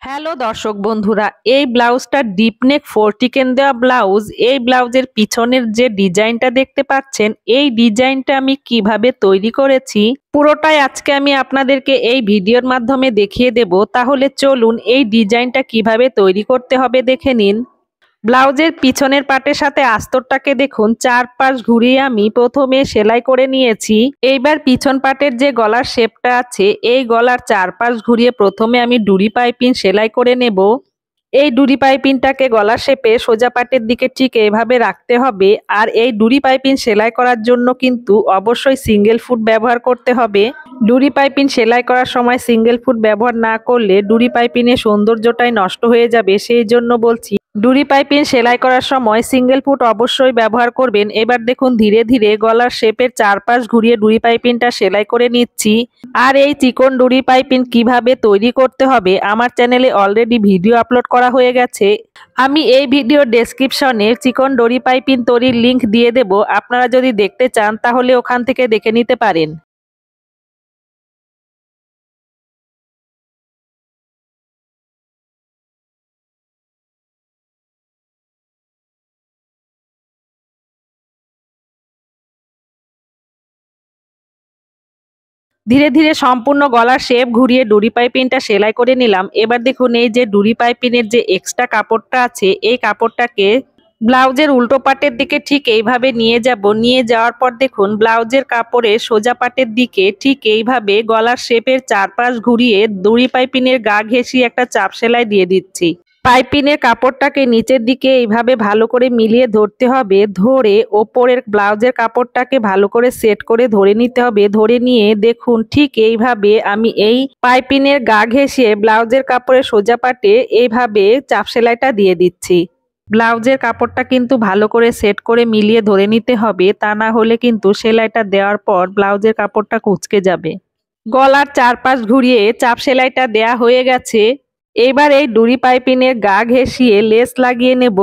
Hello দর্শক বন্ধুরা, এই ব্লাউজটা ডিপ নেক ফোরটিকেন দেওয়া ব্লাউজ। এই ব্লাউজের পিছনের যে ডিজাইনটা দেখতে পাচ্ছেন, এই ডিজাইনটা আমি কিভাবে তৈরি করেছি পুরোটাই আজকে আমি আপনাদেরকে এই ভিডিওর মাধ্যমে দেখিয়ে দেব। তাহলে চলুন এই ডিজাইনটা কিভাবে তৈরি করতে হবে দেখে নিন। ব্লাউজের পিছনের পাটের সাথে আস্তরটাকে দেখুন চারপাশ ঘুরিয়ে আমি প্রথমে সেলাই করে নিয়েছি। এইবার পিছন পাটের যে গলার শেপটা আছে, এই গলার চারপাশ ঘুরিয়ে প্রথমে আমি ডুরি পাইপিং সেলাই করে নেব। এই ডুরি পাইপিংটাকে গলার শেপে সোজা পাটের দিকে ঠিক এভাবে রাখতে হবে। আর এই ডুরি পাইপিং সেলাই করার জন্য কিন্তু অবশ্যই সিঙ্গেল ফুট ব্যবহার করতে হবে। ডুরি পাইপিং সেলাই করার সময় সিঙ্গেল ফুট ব্যবহার না করলে ডুরি পাইপিংয়ের সৌন্দর্যটাই নষ্ট হয়ে যাবে, সেই জন্য বলছি ডুরি পাইপিং সেলাই করার সময় সিঙ্গেল ফুট অবশ্যই ব্যবহার করবেন। এবার দেখুন ধীরে ধীরে গলার শেপের চারপাশ ঘুরিয়ে ডুরি পাইপিংটা সেলাই করে নিচ্ছি। আর এই চিকন ডুরি পাইপিং কিভাবে তৈরি করতে হবে আমার চ্যানেলে অলরেডি ভিডিও আপলোড করা হয়ে গেছে। আমি এই ভিডিও ডেসক্রিপশনে চিকন ডুরি পাইপিং তৈরির লিংক দিয়ে দেব, আপনারা যদি দেখতে চান তাহলে ওখান থেকে দেখে নিতে পারেন। ধীরে ধীরে সম্পূর্ণ গলার শেপ ঘুরিয়ে ডুরি পাইপিংটা সেলাই করে নিলাম। এবার দেখুন এই যে ডুরি পাইপিংয়ের যে এক্সট্রা কাপড়টা আছে, এই কাপড়টাকে ব্লাউজের উল্টো পাটের দিকে ঠিক এইভাবে নিয়ে যাব। নিয়ে যাওয়ার পর দেখুন ব্লাউজের কাপড়ে সোজা পাটের দিকে ঠিক এইভাবে গলার শেপের চারপাশ ঘুরিয়ে ডুরি পাইপিংয়ের গা ঘেঁষিয়ে একটা চাপ সেলাই দিয়ে দিচ্ছি। পাইপিংয়ের কাপড়টাকে নিচের দিকে এইভাবে ভালো করে মিলিয়ে ধরতে হবে। ধরে ওপরের ব্লাউজের কাপড়টাকে ভালো করে সেট করে ধরে নিতে হবে। ধরে নিয়ে দেখুন ঠিক এইভাবে আমি এই পাইপিংয়ের গা ঘেঁষিয়ে ব্লাউজের কাপড়ে সোজা পাটে এইভাবে চাপ সেলাইটা দিয়ে দিচ্ছি। ব্লাউজের কাপড়টা কিন্তু ভালো করে সেট করে মিলিয়ে ধরে নিতে হবে, তা না হলে কিন্তু সেলাইটা দেওয়ার পর ব্লাউজের কাপড়টা কুঁচকে যাবে। গলার চারপাশ ঘুরিয়ে চাপ সেলাইটা দেয়া হয়ে গেছে। এবার এই ডুরি পাইপিংয়ের গা ঘেঁষিয়ে লেস লাগিয়ে নেব।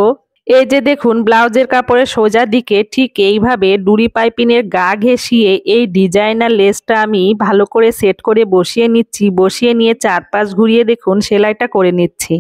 এই যে দেখুন ব্লাউজের কাপড়ের সোজা দিকে ঠিক এইভাবে ডুরি পাইপিংয়ের গা ঘেঁষিয়ে এই ডিজাইনার লেসটা আমি ভালো করে সেট করে বসিয়ে নিচ্ছি। বসিয়ে নিয়ে চারপাশ ঘুরিয়ে দেখুন সেলাইটা করে নিচ্ছি।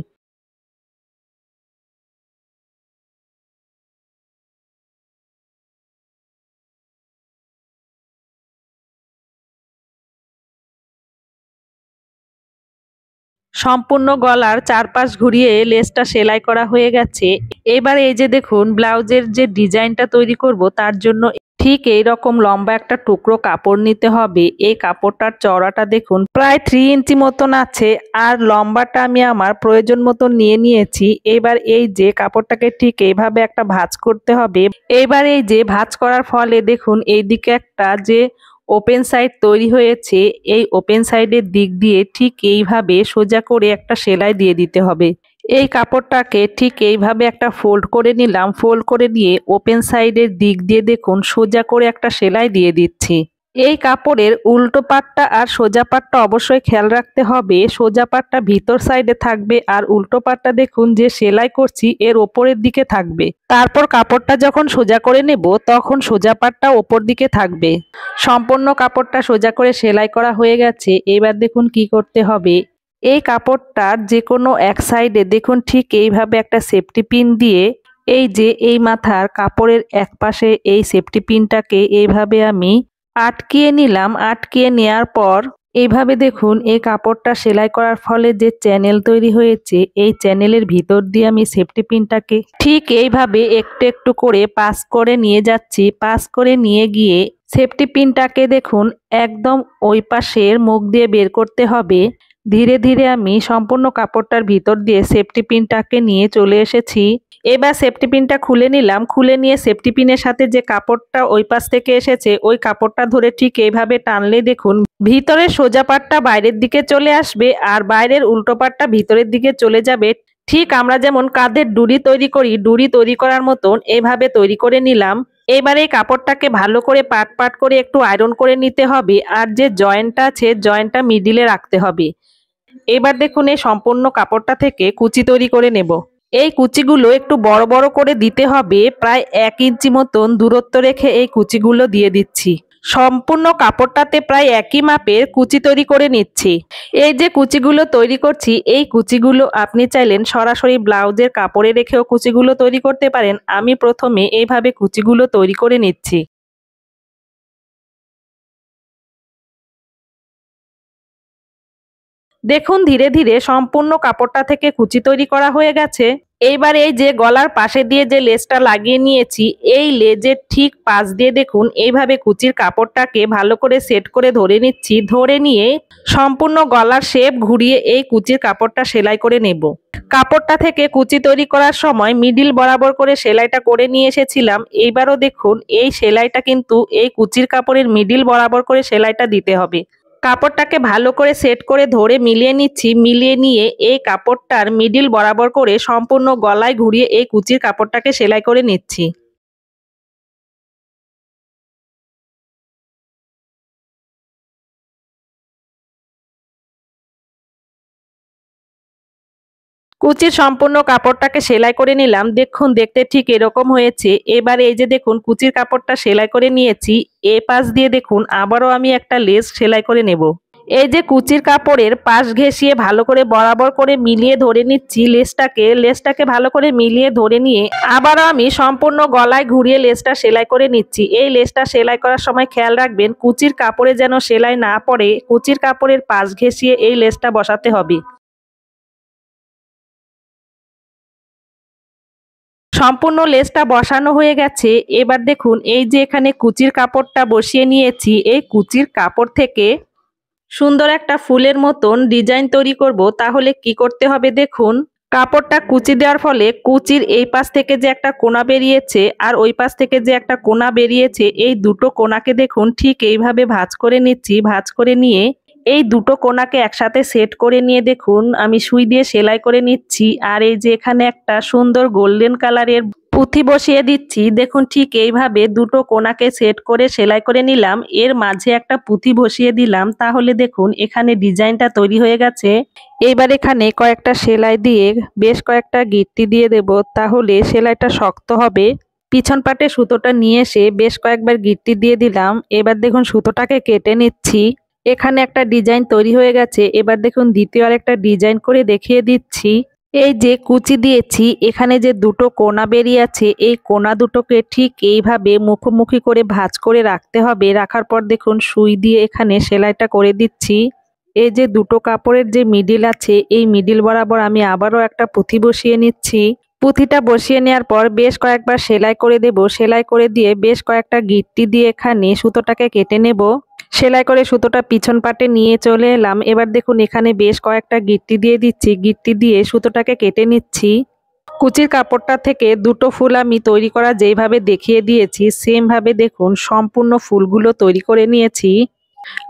সম্পূর্ণ গলার চারপাশ ঘুরিয়ে লেসটা সেলাই করা হয়ে গেছে। এবার এই যে দেখুন ব্লাউজের যে ডিজাইনটা তৈরি করব তার জন্য ঠিক এই রকম লম্বা একটা টুকরো কাপড় নিতে হবে। এই কাপড়টার চওড়াটা দেখুন প্রায় 3 ইঞ্চি মতন আছে, আর লম্বাটা আমি আমার প্রয়োজন মতন নিয়ে নিয়েছি। এবার এই যে কাপড়টাকে ঠিক এইভাবে একটা ভাঁজ করতে হবে। এবার এই যে ভাঁজ করার ফলে দেখুন এইদিকে একটা যে ওপেন সাইড তৈরি হয়েছে, এই ওপেন সাইডের দিক দিয়ে ঠিক এইভাবে সোজা করে একটা সেলাই দিয়ে দিতে হবে। এই কাপড়টাকে ঠিক এইভাবে একটা ফোল্ড করে নিলাম। ফোল্ড করে নিয়ে ওপেন সাইডের দিক দিয়ে দেখুন সোজা করে একটা সেলাই দিয়ে দিচ্ছি। এই কাপড়ের উল্টো পাটটা আর সোজা পাটটা অবশ্যই খেয়াল রাখতে হবে। সোজা পাটটা ভিতর সাইডে থাকবে আর উল্টো পাটটা দেখুন যে সেলাই করছি এর ওপরের দিকে থাকবে। তারপর কাপড়টা যখন সোজা করে নেব তখন সোজা পাটটা ওপর দিকে থাকবে। সম্পূর্ণ কাপড়টা সোজা করে সেলাই করা হয়ে গেছে। এবার দেখুন কি করতে হবে। এই কাপড়টার যে কোনো এক সাইডে দেখুন ঠিক এইভাবে একটা সেফটি পিন দিয়ে এই যে এই মাথার কাপড়ের এক পাশে এই সেফটি পিনটাকে এইভাবে আমি আটকিয়ে নিলাম। আটকিয়ে নেওয়ার পর এইভাবে দেখুন এই কাপড়টা সেলাই করার ফলে যে চ্যানেল তৈরি হয়েছে, এই চ্যানেলের ভিতর দিয়ে আমি সেফটি পিনটাকে ঠিক এইভাবে একটু একটু করে পাস করে নিয়ে যাচ্ছি। পাস করে নিয়ে গিয়ে সেফটি পিনটাকে দেখুন একদম ওই পাশের মুখ দিয়ে বের করতে হবে। ধীরে ধীরে আমি সম্পূর্ণ কাপড়টার ভিতর দিয়ে সেফটি পিনটাকে নিয়ে চলে এসেছি। এবার সেফটি পিনটা খুলে নিলাম। খুলে নিয়ে সেফটি পিনের সাথে যে কাপড়টা ওই পাশ থেকে এসেছে ওই কাপড়টা ধরে ঠিক এইভাবে টানলে দেখুন ভিতরের সোজা পাটটা বাইরের দিকে চলে আসবে আর বাইরের উল্টো পাটটা ভিতরের দিকে চলে যাবে। ঠিক আমরা যেমন কাঁধের ডুরি তৈরি করি, ডুরি তৈরি করার মতন এভাবে তৈরি করে নিলাম। এবারে এই কাপড়টাকে ভালো করে পাট পাট করে একটু আয়রন করে নিতে হবে। আর যে জয়েন্টটা আছে জয়েন্টটা মিডিলে রাখতে হবে। এবার দেখুন এই সম্পূর্ণ কাপড়টা থেকে কুচি তৈরি করে নেব। এই কুচিগুলো একটু বড় বড় করে দিতে হবে। প্রায় 1 ইঞ্চি মতন দূরত্ব রেখে এই কুচিগুলো দিয়ে দিচ্ছি। সম্পূর্ণ কাপড়টাতে প্রায় একই মাপের কুচি তৈরি করে নিচ্ছি। এই যে কুচিগুলো তৈরি করছি, এই কুচিগুলো আপনি চাইলেন সরাসরি ব্লাউজের কাপড়ে রেখেও কুচিগুলো তৈরি করতে পারেন। আমি প্রথমে এইভাবে কুচিগুলো তৈরি করে নিচ্ছি। দেখুন ধীরে ধীরে সম্পূর্ণ কাপড়টা থেকে কুচি তৈরি করা হয়ে গেছে। এইবার এই যে গলার পাশে দিয়ে যে লেসটা লাগিয়ে নিয়েছি, এই লেজের ঠিক পাশ দিয়ে দেখুন এইভাবে কুচির কাপড়টাকে ভালো করে সেট করে ধরে নিচ্ছি। ধরে নিয়ে সম্পূর্ণ গলার শেপ ঘুরিয়ে এই কুচির কাপড়টা সেলাই করে নেব। কাপড়টা থেকে কুচি তৈরি করার সময় মিডিল বরাবর করে সেলাইটা করে নিয়ে এসেছিলাম। এইবারও দেখুন এই সেলাইটা কিন্তু এই কুচির কাপড়ের মিডিল বরাবর করে সেলাইটা দিতে হবে। কাপড়টাকে ভালো করে সেট করে ধরে মিলিয়ে নিচ্ছি। মিলিয়ে নিয়ে এই কাপড়টার মিডিল বরাবর করে সম্পূর্ণ গলায় ঘুরিয়ে এই কুচির কাপড়টাকে সেলাই করে নিচ্ছি। কুচির সম্পূর্ণ কাপড়টাকে সেলাই করে নিলাম। দেখুন দেখতে ঠিক এরকম হয়েছে। এবারে এই যে দেখুন কুচির কাপড়টা সেলাই করে নিয়েছি। এ পাশ দিয়ে দেখুন আবারও আমি একটা লেস সেলাই করে নেব। এই যে কুচির কাপড়ের পাশ ঘেঁষিয়ে ভালো করে বরাবর করে মিলিয়ে ধরে নিচ্ছি লেসটাকে ভালো করে মিলিয়ে ধরে নিয়ে আবারও আমি সম্পূর্ণ গলায় ঘুরিয়ে লেসটা সেলাই করে নিচ্ছি। এই লেসটা সেলাই করার সময় খেয়াল রাখবেন কুচির কাপড়ে যেন সেলাই না পড়ে। কুচির কাপড়ের পাশ ঘেঁষিয়ে এই লেসটা বসাতে হবে। সম্পূর্ণ লেসটা বসানো হয়ে গেছে। এবার দেখুন এই যে এখানে কুচির কাপড়টা বসিয়ে নিয়েছি, এই কুচির কাপড় থেকে সুন্দর একটা ফুলের মতন ডিজাইন তৈরি করব। তাহলে কি করতে হবে দেখুন, কাপড়টা কুচি দেওয়ার ফলে কুচির এই পাশ থেকে যে একটা কোনা বেরিয়েছে আর ওই পাশ থেকে যে একটা কোনা বেরিয়েছে, এই দুটো কোনাকে দেখুন ঠিক এইভাবে ভাঁজ করে নিচ্ছি। ভাঁজ করে নিয়ে এই দুটো কোনাকে একসাথে সেট করে নিয়ে দেখুন আমি সুই দিয়ে সেলাই করে নিচ্ছি। আর এই যে এখানে একটা সুন্দর গোল্ডেন কালারের পুঁথি বসিয়ে দিচ্ছি। দেখুন ঠিক এইভাবে দুটো কোনাকে সেট করে সেলাই করে নিলাম। এর মাঝে একটা পুঁথি বসিয়ে দিলাম। তাহলে দেখুন এখানে ডিজাইনটা তৈরি হয়ে গেছে। এবার এখানে কয়েকটা সেলাই দিয়ে বেশ কয়েকটা গিট্টি দিয়ে দেব, তাহলে সেলাইটা শক্ত হবে। পিছন পাটে সুতোটা নিয়ে এসে বেশ কয়েকবার গিট্টি দিয়ে দিলাম। এবার দেখুন সুতোটাকে কেটে নিচ্ছি। এখানে একটা ডিজাইন তৈরি হয়ে গেছে। এবার দেখুন দ্বিতীয় আরেকটা ডিজাইন করে দেখিয়ে দিচ্ছি। এই যে কুচি দিয়েছি, এখানে যে দুটো কোনা বেরিয়ে আছে, এই কোনা দুটোকে ঠিক এইভাবে মুখোমুখি করে ভাঁজ করে রাখতে হবে। রাখার পর দেখুন সুই দিয়ে এখানে সেলাইটা করে দিচ্ছি। এই যে দুটো কাপড়ের যে মিডিল আছে, এই মিডিল বরাবর আমি আবারও একটা পুঁথি বসিয়ে নিচ্ছি। পুঁথিটা বসিয়ে নেওয়ার পর বেশ কয়েকবার সেলাই করে দেব। সেলাই করে দিয়ে বেশ কয়েকটা গিট্টি দিয়ে এখানে সুতোটাকে কেটে নেব। সেলাই করে সুতোটা পিছন পাটে নিয়ে চলে এলাম। এবার দেখুন এখানে বেশ কয়েকটা গিট্টি দিয়ে দিচ্ছি। গিট্টি দিয়ে সুতোটাকে কেটে নিচ্ছি। কুচির কাপড়টা থেকে দুটো ফুল আমি তৈরি করা যেইভাবে দেখিয়ে দিয়েছি, সেম ভাবে দেখুন সম্পূর্ণ ফুলগুলো তৈরি করে নিয়েছি।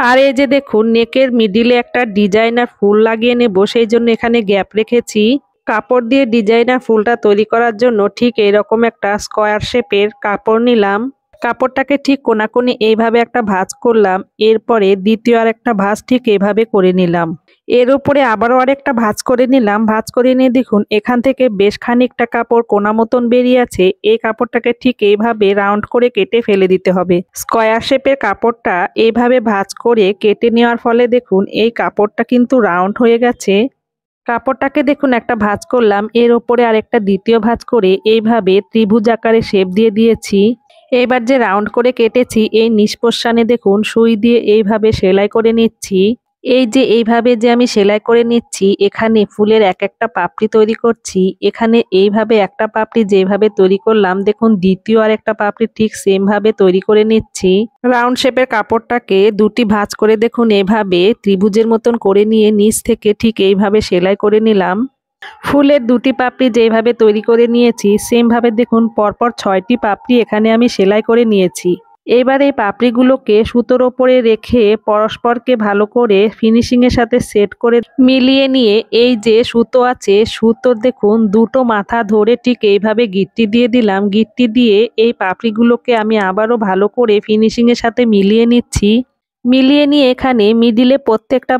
আর এই যে দেখুন নেকের মিডিলে একটা ডিজাইনার ফুল লাগিয়ে নেব, সেই জন্য এখানে গ্যাপ রেখেছি। কাপড় দিয়ে ডিজাইনার ফুলটা তৈরি করার জন্য ঠিক এইরকম একটা স্কোয়ার শেপের কাপড় নিলাম। কাপড়টাকে ঠিক কোনাকুনি এইভাবে একটা ভাঁজ করলাম। এরপরে দ্বিতীয় আর একটা ভাঁজ ঠিক এইভাবে করে নিলাম। এর উপরে আবারও আরেকটা ভাঁজ করে নিলাম। ভাঁজ করে নিয়ে দেখুন এখান থেকে বেশ খানিকটা কাপড় কোনা মতন বেরিয়ে আছে। এই কাপড়টাকে ঠিক এইভাবে রাউন্ড করে কেটে ফেলে দিতে হবে। স্কোয়ার শেপের কাপড়টা এইভাবে ভাঁজ করে কেটে নেওয়ার ফলে দেখুন এই কাপড়টা কিন্তু রাউন্ড হয়ে গেছে। কাপড়টাকে দেখুন একটা ভাঁজ করলাম, এর ওপরে আরেকটা দ্বিতীয় ভাঁজ করে এইভাবে ত্রিভুজ আকারে শেপ দিয়ে দিয়েছি। এবার যে রাউন্ড করে কেটেছি, এই নিষ্পোষণে দেখুন সুই দিয়ে এইভাবে সেলাই করে নিচ্ছি। এই যে এইভাবে যে আমি সেলাই করে নিচ্ছি, এখানে ফুলের এক একটা পাপড়ি তৈরি করছি। এখানে এইভাবে একটা পাপড়ি যেভাবে তৈরি করলাম, দেখুন দ্বিতীয় আর একটা পাপড়ি ঠিক সেম ভাবে তৈরি করে নিচ্ছি। রাউন্ড শেপের কাপড়টাকে দুটি ভাঁজ করে দেখুন এভাবে ত্রিভুজের মতন করে নিয়ে নিচ থেকে ঠিক এইভাবে সেলাই করে নিলাম। ফুলের দুটি পাপড়ি যেভাবে তৈরি করে নিয়েছি, সেম ভাবে দেখুন পরপর 6টি পাপড়ি এখানে আমি সেলাই করে নিয়েছি। এবার এই পাপড়িগুলোকে সুতোর ওপরে রেখে পরস্পরকে ভালো করে ফিনিশিং এর সাথে সেট করে মিলিয়ে নিয়ে এই যে সুতো আছে, সুতোর দেখুন দুটো মাথা ধরে ঠিক এইভাবে গিট্টি দিয়ে দিলাম। গিট্টি দিয়ে এই পাপড়িগুলোকে আমি আবারও ভালো করে ফিনিশিং এর সাথে মিলিয়ে নিচ্ছি। মিলিয়ে নিয়ে এখানে মিডিলে প্রত্যেকটা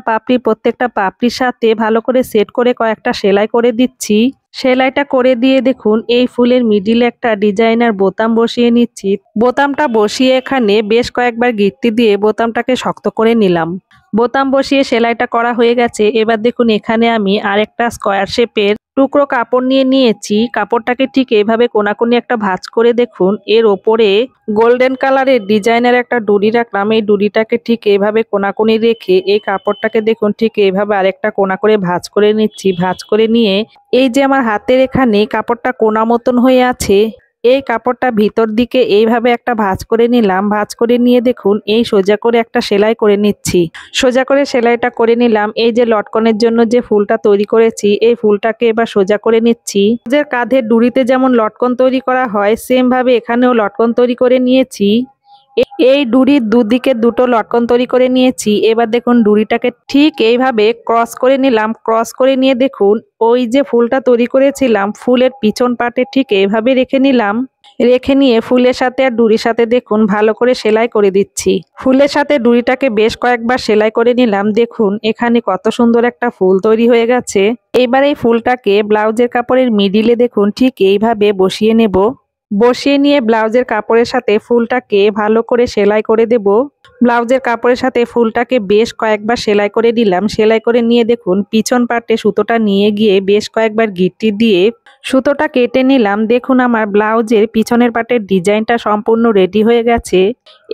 পাপড়ির সাথে ভালো করে সেট করে কয়েকটা সেলাই করে দিচ্ছি। সেলাইটা করে দিয়ে দেখুন এই ফুলের মিডিলে একটা ডিজাইনার বোতাম বসিয়ে নিচ্ছি। বোতামটা বসিয়ে এখানে বেশ কয়েকবার গিঁটটি দিয়ে বোতামটাকে শক্ত করে নিলাম। বোতাম বসিয়ে সেলাইটা করা হয়ে গেছে। এবার দেখুন এখানে আমি আরেকটা স্কোয়ার শেপের টুকরো কাপড় নিয়ে নিয়েছি। কাপড়টাকে ঠিক এইভাবে কোনাকুনি একটা ভাঁজ করে দেখুন এর ওপরে গোল্ডেন কালারের ডিজাইনের একটা ডুরি রাখলাম। এই ডুরিটাকে ঠিক এইভাবে কোনাকুনি রেখে এই কাপড়টাকে দেখুন ঠিক এইভাবে আরেকটা কোনা করে ভাঁজ করে নিচ্ছি। ভাঁজ করে নিয়ে এই যে আমার হাতের এখানে কাপড়টা কোনা মতন হয়ে আছে, এই কাপড়টা ভিতর দিকে এইভাবে একটা ভাঁজ করে নিলাম। ভাঁজ করে নিয়ে দেখুন এই সোজা করে একটা সেলাই করে নিচ্ছি। সোজা করে সেলাইটা করে নিলাম। এই যে লটকনের জন্য যে ফুলটা তৈরি করেছি এই ফুলটাকে এবার সোজা করে নিচ্ছি। যে কাঁধের ডুরিতে যেমন লটকন তৈরি করা হয় সেম ভাবে এখানেও লটকন তৈরি করে নিয়েছি। এই ডুরির দুদিকে দুটো লটকন তৈরি করে নিয়েছি। এবার দেখুন ডুরিটাকে ঠিক এইভাবে ক্রস করে নিলাম। ক্রস করে নিয়ে দেখুন ওই যে ফুলটা তৈরি করেছিলাম ফুলের পিছন পাটে ঠিক এইভাবে রেখে নিলাম। রেখে নিয়ে ফুলের সাথে আর ডুরির সাথে দেখুন ভালো করে সেলাই করে দিচ্ছি। ফুলের সাথে ডুরিটাকে বেশ কয়েকবার সেলাই করে নিলাম। দেখুন এখানে কত সুন্দর একটা ফুল তৈরি হয়ে গেছে। এবার এই ফুলটাকে ব্লাউজের কাপড়ের মিডিলে দেখুন ঠিক এইভাবে বসিয়ে নেব। বসিয়ে নিয়ে ব্লাউজের কাপড়ের সাথে ফুলটাকে ভালো করে সেলাই করে দেব। ব্লাউজের কাপড়ের সাথে ফুলটাকে বেশ কয়েকবার সেলাই করে দিলাম। সেলাই করে নিয়ে দেখুন পিছন পাটে সুতোটা নিয়ে গিয়ে বেশ কয়েকবার গিঁটটি দিয়ে সুতোটা কেটে নিলাম। দেখুন আমার ব্লাউজের পিছনের পাটের ডিজাইনটা সম্পূর্ণ রেডি হয়ে গেছে।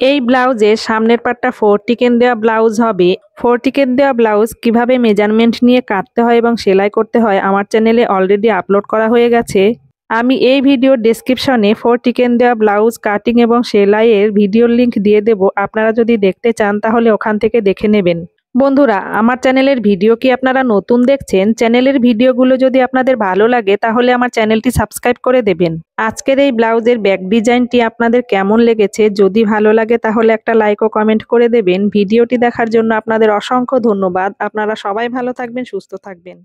এই ব্লাউজের সামনের পাটটা 4 টিকেন দেওয়া ব্লাউজ হবে। 4 টিকেন দেওয়া ব্লাউজ কিভাবে মেজারমেন্ট নিয়ে কাটতে হয় এবং সেলাই করতে হয় আমার চ্যানেলে অলরেডি আপলোড করা হয়ে গেছে। আমি এই ভিডিওর ডেসক্রিপশনে 4 টিকেন দেওয়া ব্লাউজ কাটিং এবং সেলাইয়ের ভিডিওর লিংক দিয়ে দেব। আপনারা যদি দেখতে চান তাহলে ওখান থেকে দেখে নেবেন। বন্ধুরা আমার চ্যানেলের ভিডিও কি আপনারা নতুন দেখছেন? চ্যানেলের ভিডিওগুলো যদি আপনাদের ভালো লাগে তাহলে আমার চ্যানেলটি সাবস্ক্রাইব করে দেবেন। আজকের এই ব্লাউজের ব্যাক ডিজাইনটি আপনাদের কেমন লেগেছে? যদি ভালো লাগে তাহলে একটা লাইক ও কমেন্ট করে দেবেন। ভিডিওটি দেখার জন্য আপনাদের অসংখ্য ধন্যবাদ। আপনারা সবাই ভালো থাকবেন, সুস্থ থাকবেন।